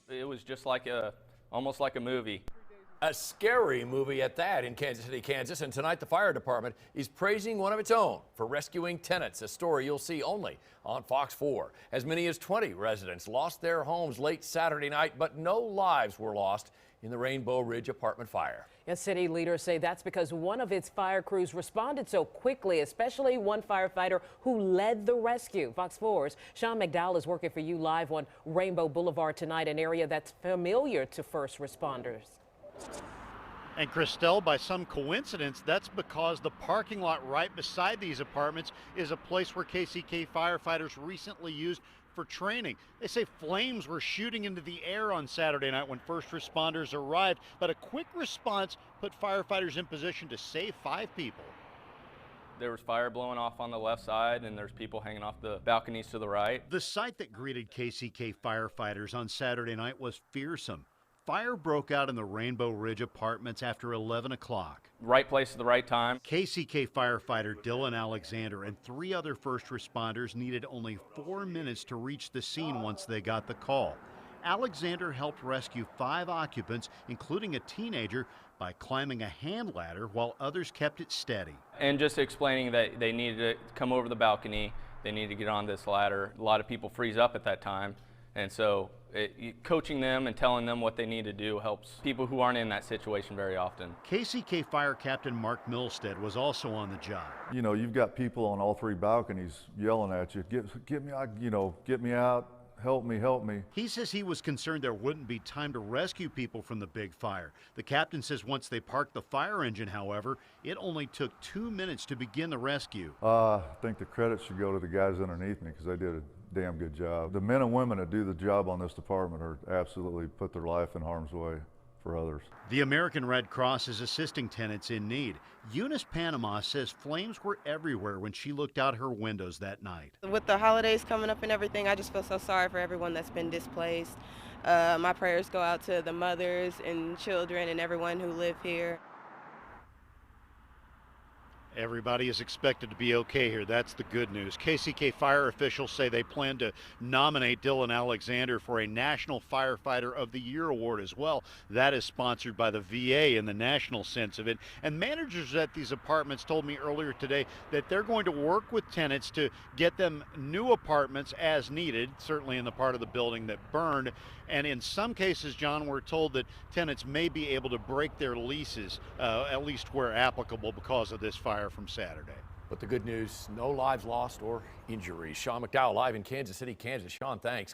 It was just like almost like a movie. A scary movie at that in Kansas City, Kansas. And tonight, the fire department is praising one of its own for rescuing tenants, a story you'll see only on Fox 4. As many as 20 residents lost their homes late Saturday night, but no lives were lost in the Rainbow Ridge apartment fire. And city leaders say that's because one of its fire crews responded so quickly, especially one firefighter who led the rescue. Fox 4's Sean McDowell is working for you live on Rainbow Boulevard tonight, an area that's familiar to first responders. And Christelle, by some coincidence, that's because the parking lot right beside these apartments is a place where KCK firefighters recently used for training. They say flames were shooting into the air on Saturday night when first responders arrived, but a quick response put firefighters in position to save 5 people. There was fire blowing off on the left side, and there's people hanging off the balconies to the right. The sight that greeted KCK firefighters on Saturday night was fearsome. Fire broke out in the Rainbow Ridge apartments after 11 o'clock. Right place at the right time. KCK firefighter Dylan Alexander and 3 other first responders needed only 4 minutes to reach the scene once they got the call. Alexander helped rescue 5 occupants, including a teenager, by climbing a hand ladder while others kept it steady. And just explaining that they needed to come over the balcony, they needed to get on this ladder. A lot of people freeze up at that time, and so coaching them and telling them what they need to do helps people who aren't in that situation very often. KCK Fire Captain Mark Milstead was also on the job. You know, you've got people on all 3 balconies yelling at you, get me out, get me out, help me, help me. He says he was concerned there wouldn't be time to rescue people from the big fire. The captain says once they parked the fire engine, however, it only took 2 minutes to begin the rescue. I think the credit should go to the guys underneath me because they did a damn good job. The men and women that do the job on this department are absolutely put their life in harm's way for others. The American Red Cross is assisting tenants in need. Eunice Panama says flames were everywhere when she looked out her windows that night. With the holidays coming up and everything, I just feel so sorry for everyone that's been displaced. My prayers go out to the mothers and children and everyone who live here. Everybody is expected to be okay here. That's the good news. KCK fire officials say they plan to nominate Dylan Alexander for a National Firefighter of the Year award as well. That is sponsored by the VA in the national sense of it. And managers at these apartments told me earlier today that they're going to work with tenants to get them new apartments as needed, certainly in the part of the building that burned. And in some cases, John, we're told that tenants may be able to break their leases, at least where applicable, because of this fire from Saturday. But the good news, no lives lost or injuries. Sean McDowell live in Kansas City, Kansas. Sean, thanks.